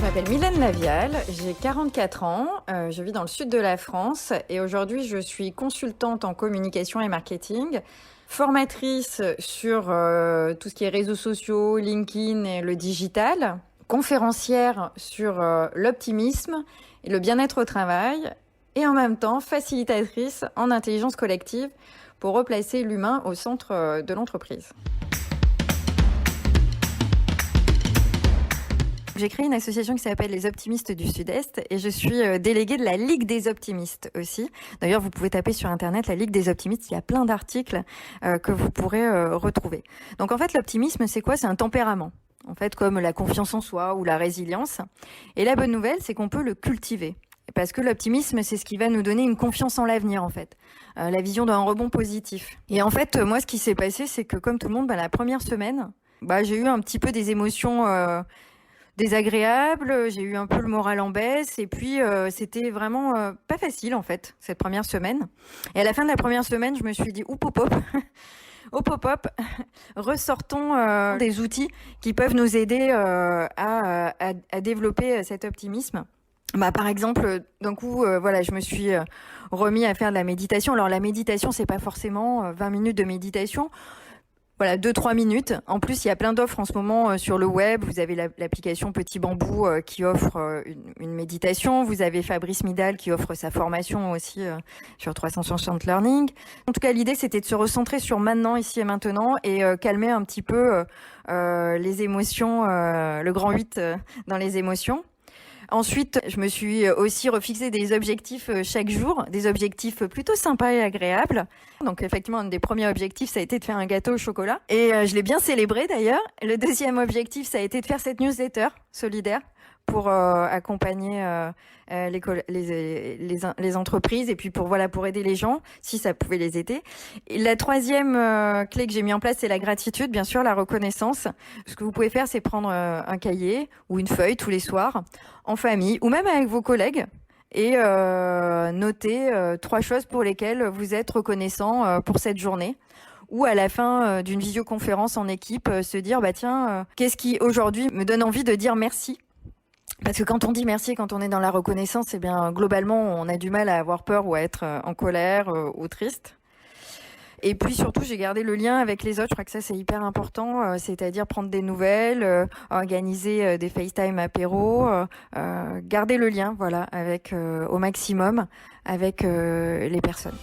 m'appelle Mylène Lavial, j'ai 44 ans, je vis dans le sud de la France et aujourd'hui je suis consultante en communication et marketing, formatrice sur tout ce qui est réseaux sociaux, LinkedIn et le digital, conférencière sur l'optimisme et le bien-être au travail et en même temps facilitatrice en intelligence collective pour replacer l'humain au centre de l'entreprise. J'ai créé une association qui s'appelle les Optimistes du Sud-Est et je suis déléguée de la Ligue des Optimistes aussi. D'ailleurs, vous pouvez taper sur Internet la Ligue des Optimistes, il y a plein d'articles que vous pourrez retrouver. Donc en fait, l'optimisme, c'est quoi? C'est un tempérament, en fait, comme la confiance en soi ou la résilience. Et la bonne nouvelle, c'est qu'on peut le cultiver. Parce que l'optimisme, c'est ce qui va nous donner une confiance en l'avenir, en fait. La vision d'un rebond positif. Et en fait, moi, ce qui s'est passé, c'est que comme tout le monde, la première semaine, j'ai eu un petit peu des émotions désagréable, j'ai eu un peu le moral en baisse et puis c'était vraiment pas facile en fait cette première semaine. Et à la fin de la première semaine, je me suis dit oup hop hop, hop hop hop, ressortons des outils qui peuvent nous aider à développer cet optimisme. Par exemple, d'un coup, je me suis remis à faire de la méditation. Alors la méditation, c'est pas forcément 20 minutes de méditation. Voilà, 2-3 minutes. En plus, il y a plein d'offres en ce moment sur le web. Vous avez l'application Petit Bambou qui offre une méditation. Vous avez Fabrice Midal qui offre sa formation aussi sur 360 Learning. En tout cas, l'idée, c'était de se recentrer sur maintenant, ici et maintenant, et calmer un petit peu les émotions, le grand 8 dans les émotions. Ensuite, je me suis aussi refixé des objectifs chaque jour, des objectifs plutôt sympas et agréables. Donc effectivement, un des premiers objectifs, ça a été de faire un gâteau au chocolat. Et je l'ai bien célébré d'ailleurs. Le deuxième objectif, ça a été de faire cette newsletter solidaire pour accompagner les entreprises et puis pour aider les gens si ça pouvait les aider. Et la troisième clé que j'ai mis en place, c'est la gratitude, bien sûr, la reconnaissance. Ce que vous pouvez faire, c'est prendre un cahier ou une feuille tous les soirs en famille ou même avec vos collègues et noter 3 choses pour lesquelles vous êtes reconnaissant pour cette journée. Ou à la fin d'une visioconférence en équipe, se dire qu'est-ce qui aujourd'hui me donne envie de dire merci? Parce que quand on dit merci, quand on est dans la reconnaissance, globalement, on a du mal à avoir peur ou à être en colère ou triste. Et puis surtout, j'ai gardé le lien avec les autres. Je crois que ça, c'est hyper important. C'est-à-dire prendre des nouvelles, organiser des FaceTime apéros, garder le lien, avec au maximum avec les personnes.